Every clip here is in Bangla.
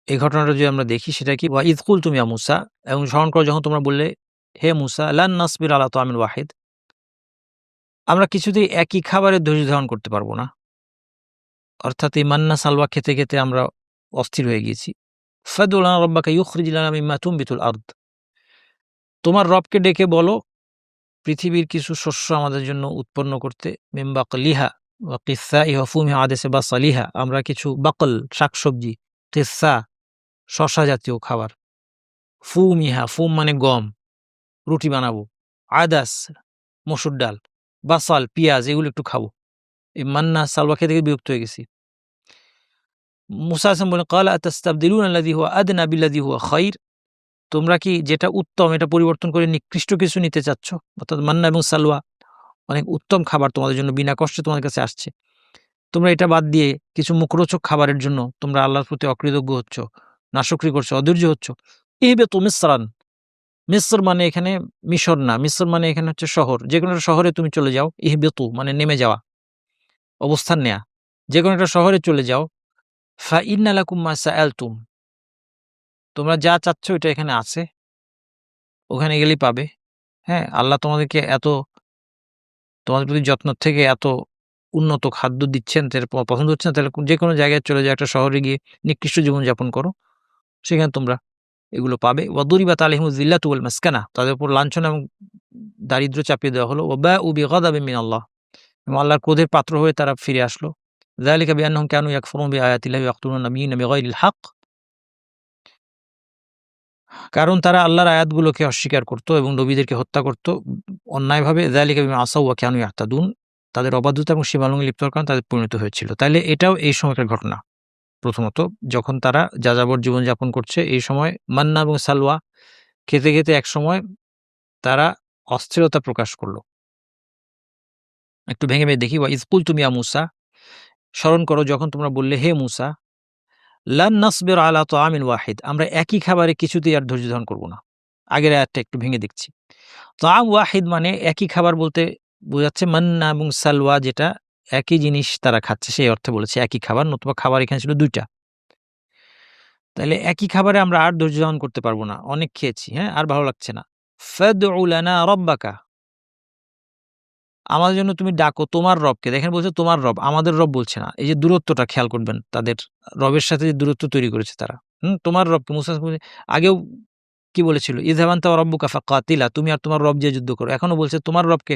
এই ঘটনাটা যদি আমরা দেখি সেটা কি ওয়া ইয কুলতুম ইয়া মূসা, এবং স্মরণ করো যখন তোমরা বললে হে মূসা লান নাসবির আলা তা'আমিন ওয়াহিদ, আমরা কিছুতেই একই খাবারের ধৈর্য ধারণ করতে পারব না। অর্থাৎ এই মান্না সালওয়া খেতে, খেতে আমরা অস্থির হয়ে গিয়েছি। ফাদউ লানা রাব্বাকা ইউখরিজ লানা মিম্মা তুনবিতুল আরদ, তোমার রবকে ডেকে বলো পৃথিবীর কিছু শস্য আমাদের জন্য উৎপন্ন করতে। মিন বাকলিহা ওয়া কিসসাইহা ওয়া ফুমিহা আদাসে বাসালিহা, আমরা কিছু বাকল শাকসবজি, কিসসা শসা জাতীয় খাবার, ফুমিহা ফুম মানে গম, রুটি বানাবো, আদাস মসুর ডাল, বাসাল পিঁয়াজ, এগুলো একটু খাবো। এই মান্না সালওয়া খেতে, খেতে বিরক্ত হয়ে গেছি। মুসা আসলাম বলেন ক্বালা আতাস্তাবদিলুনা আল্লাযী হুয়া আদনা বিল্লাযী হুয়া খায়র, তোমরা কি যেটা উত্তম এটা পরিবর্তন করে নিকৃষ্ট কিছু নিতে চাচ্ছ? অর্থাৎ মান্না এবং সালওয়া অনেক উত্তম খাবার তোমাদের জন্য, বিনা কষ্টে তোমাদের কাছে আসছে। তোমরা এটা বাদ দিয়ে কিছু মুখরোচক খাবারের জন্য তোমরা আল্লাহর প্রতি অকৃতজ্ঞ হচ্ছ, নাশকরি করছো, অধৈর্য হচ্ছ। ইহবিতু মিসরান, মিসর মানে এখানে মিশর না, মিসর মানে এখানে হচ্ছে শহর। যেকোনো একটা শহরে তুমি চলে যাও। ইহবিতু মানে নেমে যাওয়া, অবস্থান নেয়া। যেকোনো একটা শহরে চলে যাও। ফা ইন্না লাকুম মা সাআলতুম, তোমরা যা চাচ্ছ এটা এখানে আছে, ওখানে গেলেই পাবে। হ্যাঁ? আল্লাহ তোমাদেরকে তোমাদের প্রতি যত্ন থেকে এত উন্নত খাদ্য দিচ্ছেন, যেটা পছন্দ হচ্ছে না, তাহলে যেকোনো জায়গায় চলে যাও, একটা শহরে গিয়ে নিকৃষ্ট জীবনযাপন করো। সেখানে তোমরা এগুলো পাবে। ওয়াদুরিবাত আলাইহিমুয যিল্লাতু ওয়াল মাসকানা, তাদের উপর লাঞ্ছনা এবং দারিদ্র্য চাপিয়ে দেওয়া হলো। ওয়া বাউ বিগাদাবিন মিনাল্লাহ, এবং আল্লাহর ক্রোধের পাত্র হয়ে তারা ফিরে আসলো। যালিকা বিআন্নাহুম কানু ইয়াকফুরুনা বিআয়াতিল্লাহি ওয়া ইয়াকতুলুনা নাবিয়্যিনা বিগাইরিল হক, কারণ তারা আল্লাহর আয়াতগুলোকে অস্বীকার করত এবং নবীদেরকে হত্যা করত অন্যায়ভাবে। যালিকা বিমা আসাউ ওয়া কানু ইয়াহতাদুন, তাদের অবাধ্যতা এবং সীমালঙ্ঘনে লিপ্ত হওয়ার কারণে তাদের পরিণত হয়েছিল। তাইলে এটাও এই সময়কার ঘটনা। প্রথমত যখন তারা যাযাবর জীবনযাপন করছে, এই সময় মান্না এবং সালওয়া খেতে, খেতে একসময় তারা অস্থিরতা প্রকাশ করল। একটু ভেঙে দেখি। ওয়া ইয কুলতুম ইয়া মূসা, স্মরণ করো যখন তোমরা বললে হে মূসা লান নাসবির আলা তা'আমিন ওয়াহিদ, আমরা একই খাবারে কিছুতেই আর ধৈর্য ধারণ করব না। আগের আয়াতটা একটু ভেঙে দেখছি। তা'আম ওয়াহিদ মানে একই খাবার বলতে বোঝাচ্ছে মান্না এবং সালওয়া, যেটা একই জিনিস তারা খাচ্ছে সেই অর্থে বলেছে একই খাবার, নতুবা খাবার এখানে ছিল ২ টা। তাইলে একই খাবারে আমরা আর ধৈর্য ধারণ করতে পারব না। অনেক খেয়েছি, হ্যাঁ? আর ভালো লাগছে না। ফাদউ লানা রাব্বাকা, আমাদের জন্য তুমি ডাকো তোমার রবকে। দেখেন বলছে তোমার রব, আমাদের রব বলছে না। এই যে দূরত্বটা খেয়াল করবেন, তাদের রবের সাথে যে দূরত্ব তৈরি করেছে তারা। তোমার রবকে মুসা আগেও কি বলেছিল? ইযহাব আনতা ওয়া রাব্বুকা ফাকাতিলা, তুমি আর তোমার রব যে যুদ্ধ করো। এখনো বলছে তোমার রবকে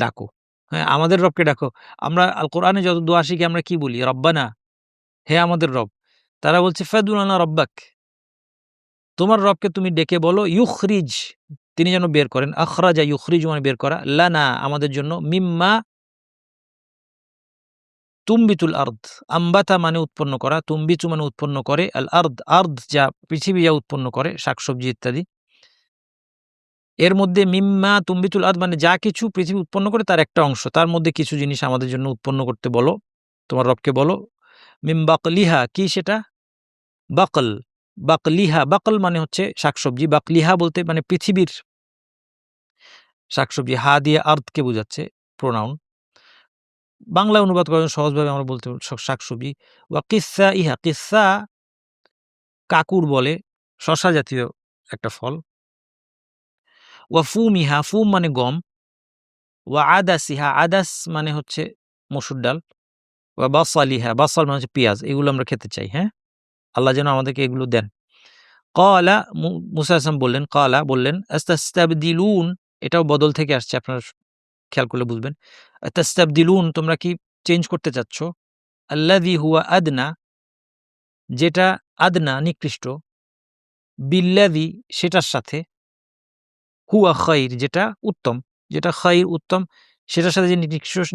ডাকো। হ্যাঁ, আমাদের রবকে ডাকো। আমরা আল কোরআনে যত দোয়া শিখি আমরা কি বলি? রব্বানা, হে আমাদের রব। তারা বলছে ফাদউ লানা রাব্বাক, তোমার রবকে তুমি ডেকে বলো ইউখরিজ, তিনি যেন বের করেন। আখরাজা ইউখরিজু মানে বের করা, লানা আমাদের জন্য, মিম্মা তুমবিতুল আরদ, আম্বাতা মানে উৎপন্ন করা, তুমবিতু মানে উৎপন্ন করে, আল আরদ আরদ যা পৃথিবী যা উৎপন্ন করে, শাকসবজি ইত্যাদি। এর মধ্যে মিম্মা তুমবিতুল আরদ মানে যা কিছু পৃথিবী উৎপন্ন করে তার একটা অংশ, তার মধ্যে কিছু জিনিস আমাদের জন্য উৎপন্ন করতে বলো, তোমার রবকে বলো। মিম বাকলিহা, কি সেটা? বাকল, বাকলিহা, বাকল মানে হচ্ছে শাকসবজি, বাকলিহা বলতে মানে পৃথিবীর শাকসবজি, হা দিয়ে আর্থকে বোঝাচ্ছে প্রোনাউন। বাংলা অনুবাদ করার জন্য সহজভাবে আমরা বলতে শাকসবজি। ওয়া কিসসা ইহা, কিসসা কাকুর বলে, শসা জাতীয় একটা ফল। ওয়া ফুমিহা, ফুম মানে গম। ওয়া আদাসিহা, আদাস মানে হচ্ছে মসুর ডাল। ওয়া বাসালিহা, বাসাল মানে হচ্ছে পেঁয়াজ। এগুলো আমরা খেতে চাই, হ্যাঁ? আল্লাহ যেন আমাদেরকে এগুলো দেন। ক্বালা মূসা আলাইহিস সালাম বললেন, ক্বালা বললেন, আস্তাস্তাবদিলুন, এটাও বদল থেকে আসছে, আপনারা খেয়াল করলে বুঝবেন। আস্তাস্তাবদিলুন, তোমরা কি চেঞ্জ করতে চাচ্ছ? আল্লাযী হুয়া আদনা, যেটা আদনা নিকৃষ্ট, বিল্লাযী সেটার সাথে, হুয়া খাইর যেটা উত্তম, যেটা খাইর উত্তম সেটার সাথে যে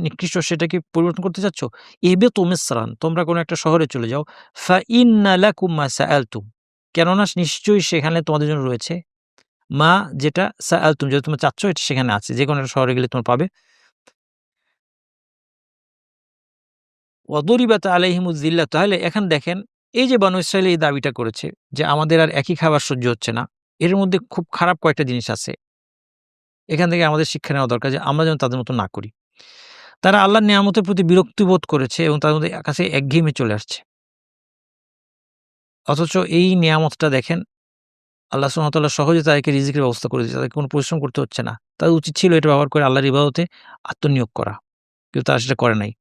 নিকৃষ্ট সেটাকে পরিবর্তন করতে চাচ্ছ? ইহবিতু মিসরান, তোমরা কোনো একটা শহরে চলে যাও। ফা ইন্না লাকুম মা সাআলতুম, কেননা নিশ্চয়ই সেখানে তোমাদের জন্য রয়েছে মা, যেটা সাআলতুম, যেটা তোমরা চাচ্ছ এটা সেখানে আছে। যেকোনো একটা শহরে গেলে তোমরা পাবে। ওয়াদুরিবাত আলাইহিমুয যিল্লাহ, তাহলে এখন দেখেন এই যে বনু ইসরাইল এই দাবিটা করেছে যে আমাদের আর একই খাবার সহ্য হচ্ছে না, এর মধ্যে খুব খারাপ কয়েকটা জিনিস আছে। এখান থেকে আমাদের শিক্ষা নেওয়া দরকার যে আমরা যেন তাদের মতো না করি। তারা আল্লাহর নিয়ামতের প্রতি বিরক্তিবোধ করেছে এবং তাদের মধ্যে কাছে একঘেয়েমি চলে আসছে। অথচ এই নিয়ামতটা দেখেন আল্লাহ সুবহানাহু ওয়া তাআলা সহজে তাদেরকে রিজিকের ব্যবস্থা করে দিয়েছে। তাদেরকে কোনো পরিশ্রম করতে হচ্ছে না। তাদের উচিত ছিল এটা ব্যবহার করে আল্লাহর ইবাদতে আত্মনিয়োগ করা। কিন্তু তারা সেটা করে নাই।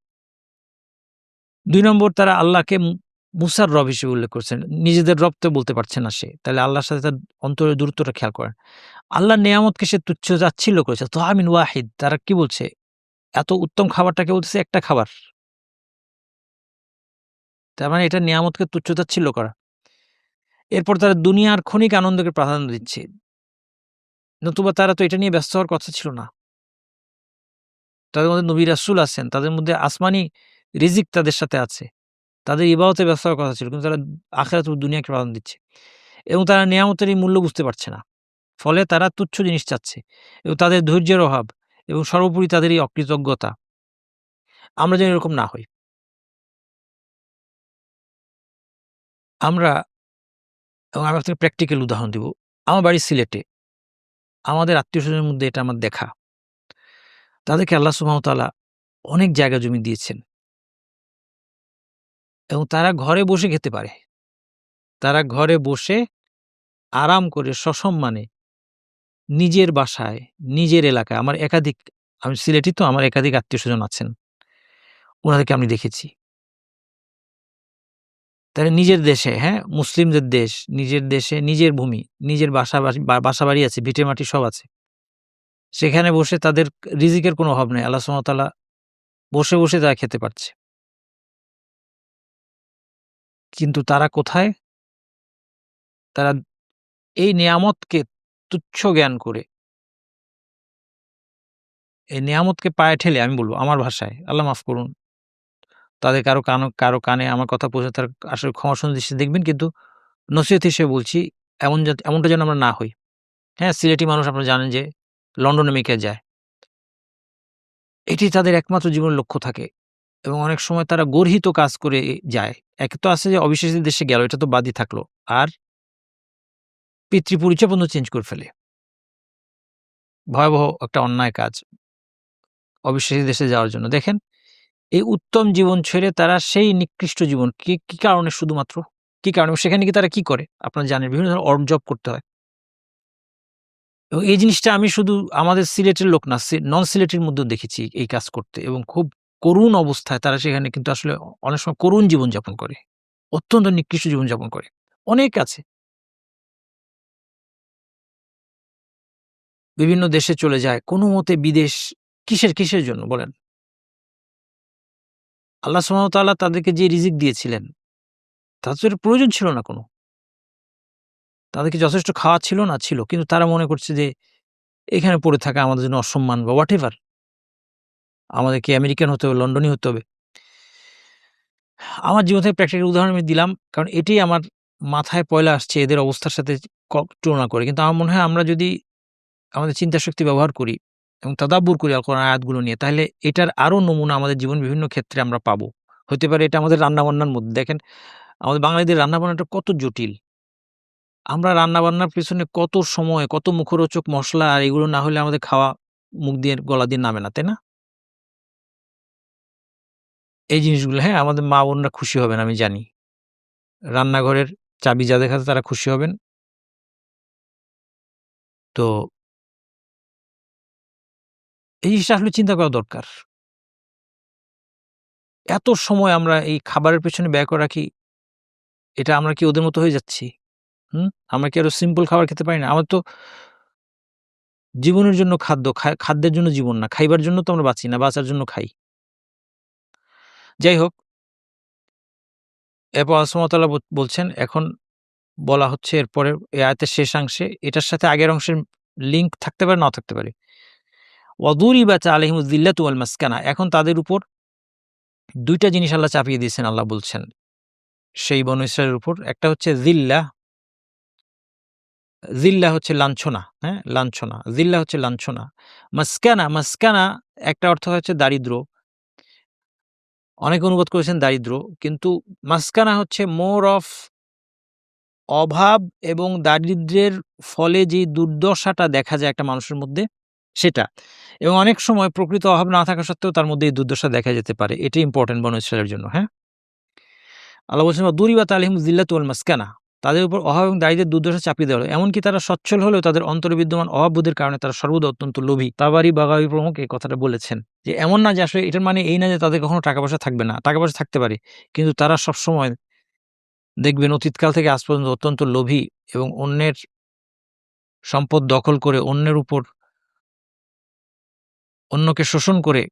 ২ নম্বর তারা আল্লাহকে মুসার রব হিসেবে উল্লেখ করছেন। নিজেদের রব তো বলতে পারছে না সে। তাহলে আল্লাহর সাথে তার অন্তরের দূরত্বটা খেয়াল করেন। আল্লাহর নেয়ামতকে সে তুচ্ছ তাচ্ছিল্য করেছে। তোয়ামিন ওয়াহিদ তারা কি বলছে? এত উত্তম খাবারটাকে বলতেছে একটা খাবার। তার মানে এটা নেয়ামতকে তুচ্ছ তাচ্ছিল্য করা। এরপর তারা দুনিয়ার ক্ষণিক আনন্দকে প্রাধান্য দিচ্ছে। নতুবা তারা তো এটা নিয়ে ব্যস্ত হওয়ার কথা ছিল না। তাদের মধ্যে নবী রাসূল আছেন, তাদের মধ্যে আসমানি রিজিক তাদের সাথে আছে। তাদের ইবাদতে ব্যস্ত হওয়ার কথা ছিল। কিন্তু তারা আখিরাত ও দুনিয়াকে প্রাধান্য দিচ্ছে। এবং তারা নেয়ামতের এই মূল্য বুঝতে পারছে না। ফলে তারা তুচ্ছ জিনিস চাচ্ছে। এবং তাদের ধৈর্যের অভাব এবং সর্বোপরি তাদের এই অকৃতজ্ঞতা। আমরা যেন এরকম না হই। আমরা এবং আমি আপনাকে প্র্যাকটিক্যাল উদাহরণ দিব। আমার বাড়ি সিলেটে। আমাদের আত্মীয়স্বজনের মধ্যে এটা আমার দেখা। তাদেরকে আল্লাহ সুবহানাহু ওয়া তাআলা অনেক জায়গা জমি দিয়েছেন। এবং তারা ঘরে বসে খেতে পারে। তারা ঘরে বসে আরাম করে সসম্মানে নিজের বাসায়, নিজের এলাকায় আমি সিলেটি তো আমার একাধিক আত্মীয়স্বজন আছেন। উনাদেরকে আমি দেখেছি। তারা নিজের দেশে, হ্যাঁ? মুসলিমদের দেশ, নিজের দেশে, নিজের ভূমি, নিজের বাসাবাড়ি আছে, ভিটেমাটি সব আছে। সেখানে বসে তাদের রিজিকের কোনো অভাব নেই। আল্লাহ সুবহানাহু ওয়া তাআলা বসে তারা খেতে পারছে। কিন্তু তারা কোথায়? তারা এই নেয়ামতকে তুচ্ছ জ্ঞান করে, এই নেয়ামতকে পায়ে ঠেলে আমি বলব আমার ভাষায়, আল্লাহ মাফ করুন। তাদের কারো কানে আমার কথা পৌঁছে তারা আসলে ক্ষমা সুন্দর দৃষ্টিতে দেখবেন। কিন্তু নসিহত হিসেবে বলছি এমনটা যেন আমরা না হই। হ্যাঁ, সিলেটি মানুষ আপনারা জানেন যে লন্ডন আমেরিকায় যায়। এটি তাদের একমাত্র জীবনের লক্ষ্য থাকে এবং অনেক সময় তারা গর্হিত কাজ করে যায়। একে তো আছে যে অবিশ্বাসী দেশে গেল, এটা তো বাদই থাকলো। আর পিতৃপরিচয় পর্যন্ত চেঞ্জ করে ফেলে। ভয়াবহ একটা অন্যায় কাজ অবিশ্বাসী দেশে যাওয়ার জন্য। দেখেন, এই উত্তম জীবন ছেড়ে তারা সেই নিকৃষ্ট জীবন কি কারণে শুধুমাত্র? কি কারণে? সেখানে গিয়ে তারা কি করে? আপনারা জানেন বিভিন্ন ধরনের জব করতে হয়। এবং এই জিনিসটা আমি শুধু আমাদের সিলেটের লোক না, নন সিলেটের মধ্যেও দেখেছি এই কাজ করতে এবং খুব করুণ অবস্থায় তারা সেখানে কিন্তু আসলে অনেক সময় করুণ জীবনযাপন করে। অত্যন্ত নিকৃষ্ট জীবনযাপন করে। অনেক আছে। বিভিন্ন দেশে চলে যায়। কোনমতে বিদেশ কিসের জন্য বলেন? আল্লাহ সুবহানাহু ওয়া তাআলা তাদেরকে যে রিজিক দিয়েছিলেন, তাদের তো এর প্রয়োজন ছিল না কোনো। তাদেরকে যথেষ্ট খাওয়া ছিল না? ছিল। কিন্তু তারা মনে করছে যে এখানে পড়ে থাকা আমাদের জন্য অসম্মান বা হোয়াটএভার। আমাদেরকে আমেরিকান হতে হবে, লন্ডনী হতে হবে। আমার জীবন থেকে প্র্যাকটিক্যাল উদাহরণ আমি দিলাম। কারণ এটাই আমার মাথায় পয়লা আসছে এদের অবস্থার সাথে তুলনা করে। কিন্তু আমার মনে হয় আমরা যদি আমাদের চিন্তাশক্তি ব্যবহার করি এবং তাদাব্বুর করি আল কোরআনের আয়াতগুলো নিয়ে, তাহলে এটার আরো নমুনা আমাদের জীবন বিভিন্ন ক্ষেত্রে আমরা পাবো। হতে পারে এটা আমাদের রান্নাবান্নার মধ্যে। দেখেন, আমাদের বাঙালিদের রান্নাবান্নাটা কত জটিল। আমরা রান্নাবান্নার পেছনে কত সময়, কত মুখরোচক মসলা আর এগুলো না হলে আমাদের খাওয়া মুখ দিয়ে গলা দিয়ে নামে না, তাই না? এই জিনিসগুলো, হ্যাঁ, আমাদের মা-বোনরা খুশি হবেন আমি জানি। রান্নাঘরের চাবি যাদের কাছে তারা খুশি হবেন। তো এই জিনিসটা আসলে চিন্তা করা দরকার। এত সময় আমরা এই খাবারের পেছনে ব্যয় করে রাখি, এটা আমরা কি ওদের মতো হয়ে যাচ্ছি? হুম? আমরা কি আরো সিম্পল খাবার খেতে পারি না? আমার তো জীবনের জন্য খাদ্য, খাদ্যের জন্য জীবন না। খাইবার জন্য তো আমরা বাঁচি না, বাঁচার জন্য খাই। যাই হোক, এরপর আল্লাহ সুবহানাহু ওয়া তাআলা বলছেন, এখন বলা হচ্ছে এরপরে এই আয়াতের শেষাংশে এটার সাথে আগের অংশের লিঙ্ক থাকতে পারে, নাও থাকতে পারে। ওয়াদুরিবাত আলাইহিমুয যিল্লাতু ওয়াল মাসকানা। এখন তাদের উপর ২ টা জিনিস আল্লাহ চাপিয়ে দিয়েছেন, আল্লাহ বলছেন। সেই বনু ইসরাইলের উপর একটা হচ্ছে জিল্লা হচ্ছে লাঞ্ছনা, হ্যাঁ? লাঞ্ছনা। জিল্লা হচ্ছে লাঞ্ছনা। মাসকানা একটা অর্থ হচ্ছে দারিদ্র্য। অনেকে অনুবাদ করেছেন দারিদ্র্য। কিন্তু মাসকানা হচ্ছে মোর অফ অভাব এবং দারিদ্র্যের ফলে যে দুর্দশাটা দেখা যায় একটা মানুষের মধ্যে, সেটা। এবং অনেক সময় প্রকৃত অভাব না থাকা সত্ত্বেও তার মধ্যে এই দুর্দশা দেখা যেতে পারে। এটাই ইম্পোর্টেন্ট বনু ইসরাইলের জন্য, হ্যাঁ? আল্লাহ বলছেন, "ওয়াদুরিবাত আলাইহিমুয যিল্লাতু ওয়াল মাসকানা।" তাদের উপর অভাব এবং দারিদ্র্যের দুর্দশা চাপিয়ে দেওয়া হলো। এমনকি তারা সচ্ছল হলেও তাদের অন্তরে বিদ্যমান অভাববোধের কারণে তারা সর্বদা অত্যন্ত লোভী। তাবারি, বাগাবী প্রমুখ এই কথাটা বলেছেন। যে এমন না যে আসলে এটার মানে এই না যে তাদের কখনো টাকা-পয়সা থাকবে না। টাকা-পয়সা থাকতে পারে। কিন্তু তারা সবসময় দেখবেন অতীতকাল থেকে আজ পর্যন্ত অত্যন্ত লোভী এবং অন্যের সম্পদ দখল করে অন্যকে শোষণ করে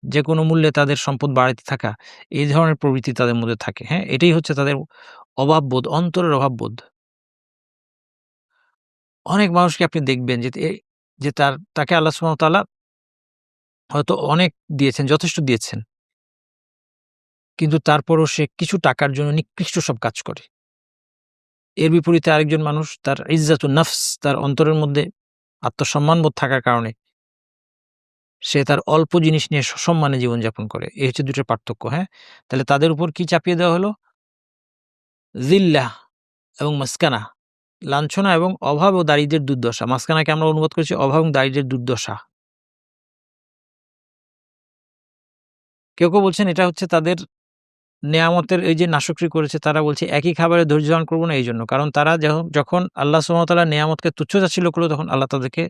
যেকোনো মূল্যে তাদের সম্পদ বাড়াতে থাকা, এই ধরনের প্রবৃত্তি তাদের মধ্যে থাকে। হ্যাঁ? এটাই হচ্ছে তাদের অভাববোধ, অন্তরের অভাববোধ। অনেক মানুষকে আপনি দেখবেন যে তাকে আল্লাহ সুবহানাহু ওয়া তাআলা হয়তো অনেক দিয়েছেন, যথেষ্ট দিয়েছেন। কিন্তু তারপরও সে কিছু টাকার জন্য নিকৃষ্ট সব কাজ করে। এর বিপরীতে আরেকজন মানুষ তার ইজ্জাতুন নাফস, তার অন্তরের মধ্যে আত্মসম্মানবোধ থাকার কারণে সে তার অল্প জিনিস নিয়ে সসম্মানে জীবনযাপন করে। এই হচ্ছে ২ টোর পার্থক্য, হ্যাঁ? তাহলে তাদের উপর কি চাপিয়ে দেওয়া হলো? যিল্লাহ এবং মাসকানা, লাঞ্ছনা এবং অভাব ও দারিদ্র্যের দুর্দশা। মাসকানাকে আমরা অনুবাদ করেছি অভাব এবং দারিদ্র্যের দুর্দশা। কেউ বলছেন এটা হচ্ছে তাদের নেয়ামতের এই যে নাশকরি করেছে, তারা বলছে একই খাবারে ধৈর্য ধারণ করব না এইজন্য। কারণ তারা যখন আল্লাহ সুবহানাহু ওয়া তাআলার নেয়ামতকে তুচ্ছ-তাচ্ছিল্য করল, তখন আল্লাহ তাদেরকে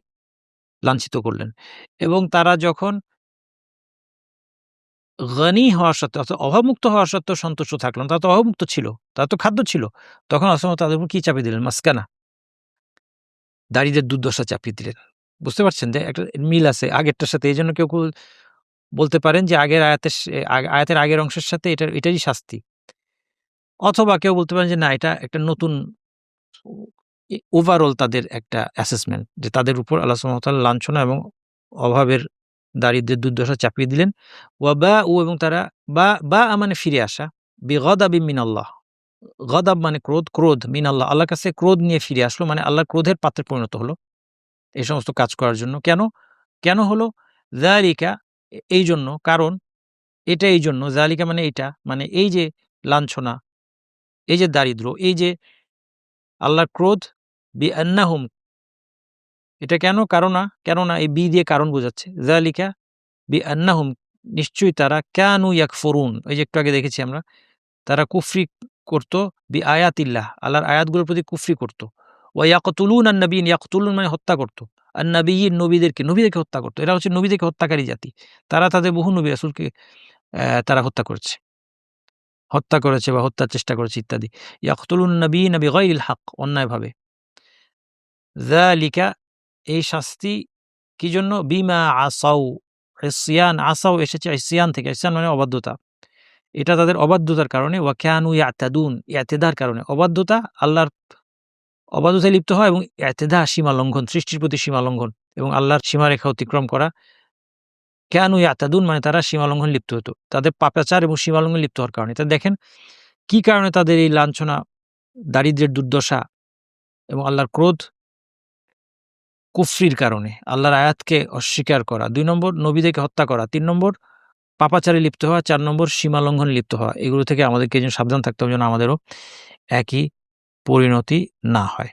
লাঞ্ছিত করলেন। এবং তারা যখন গনি হওয়া সত্ত্বেও, অর্থাৎ অভাবমুক্ত হওয়া সত্ত্বেও সন্তুষ্ট থাকল না। তারা তো অভাবমুক্ত ছিল। তারা তো খাদ্য ছিল। তখন আল্লাহ সুবহানাহু ওয়া তাআলা তাদের উপর কি চাপিয়ে দিলেন? মাসকানা, দারিদ্র্যের দুর্দশা চাপিয়ে দিলেন। বুঝতে পারছেন যে একটা মিল আছে আগেরটার সাথে। এজন্য কেউ বলতে পারেন যে আগের আয়াতের আগের অংশের সাথে এটারই শাস্তি। অথবা কেউ বলতে পারেন যে না, এটা একটা নতুন ওভারঅল তাদের একটা অ্যাসেসমেন্ট যে তাদের উপর আল্লাহ সুবহানাহু ওয়া তাআলা লাঞ্ছনা এবং অভাবের দারিদ্র্যের দুর্দশা চাপিয়ে দিলেন। এবং তারা মানে ফিরে আসা, বিগদাবিন মিনাল্লাহ। গদাব মানে ক্রোধ, ক্রোধ মিনাল্লাহ, আল্লাহর কাছে ক্রোধ নিয়ে ফিরে আসলো, মানে আল্লাহর ক্রোধের পাত্রে পরিণত হলো এই সমস্ত কাজ করার জন্য। কেন? কেন হলো? যালিকা, এইজন্য, কারণ এটা এইজন্য, যালিকা মানে এইটা, মানে এই যে লাঞ্ছনা, এই যে দারিদ্র্য, এই যে আল্লাহর ক্রোধ, বিআন্নাহুম, এটা কেন? কেননা এই দিয়ে কারণ বোঝাচ্ছে। যালিকা বিআন্নাহুম, নিশ্চয়ই তারা, কানু ইয়াকফুরুন, ওই যে একটু আগে দেখেছি আমরা, তারা কুফরি করত, বিআয়াতিল্লাহ, আল্লাহর আয়াতগুলোর প্রতি কুফরি করত। ওয়া ইয়াকতুলুন আন-নাবিয়্যিন, ইয়াকতুলুন মানে হত্যা করত। আন-নাবিয়্যিন, নবীদেরকে হত্যা করত। এরা হচ্ছে নবীদেরকে হত্যাকারী জাতি। তারা তাদের বহু নবী রাসূলকে তারা হত্যা করেছে বা হত্যার চেষ্টা করেছে ইত্যাদি। ইয়াকতুলুন নাবিয়্যিনা বিগাইরিল হক, অন্যায়ভাবে। যালিকা, এই শাস্তি কি জন্য? বিমা আসাউ, ইসয়ান, আসাউ এসেছে ইসয়ান থেকে। ইসয়ান মানে অবাধ্যতা। এটা তাদের অবাধ্যতার কারণে। ওয়া কানু ইয়াতাদুন, ইতিদার কারণে। অবাধ্যতা, আল্লাহর অবাধ্যতায় লিপ্ত হয় এবং ইতিদা, সীমা লঙ্ঘন, সৃষ্টির প্রতি সীমা লঙ্ঘন এবং আল্লাহর সীমারেখা অতিক্রম করা। কানু ইয়াতাদুন মানে তারা সীমা লঙ্ঘন লিপ্ত হতো। তাদের পাপাচার এবং সীমা লঙ্ঘন লিপ্ত হওয়ার কারণে। তা দেখেন কি কারণে তাদের এই লাঞ্ছনা, দারিদ্র্যের দুর্দশা এবং আল্লাহর ক্রোধ? কুফরির কারণে, আল্লাহর আয়াতকে অস্বীকার করা। ২ নম্বর নবীদেরকে হত্যা করা। ৩ নম্বর পাপাচারে লিপ্ত হওয়া। ৪ নম্বর সীমা লঙ্ঘনে লিপ্ত হওয়া। এগুলো থেকে আমাদেরকে যেন সাবধান থাকতে হবে, যেন আমাদেরও একই পরিণতি না হয়।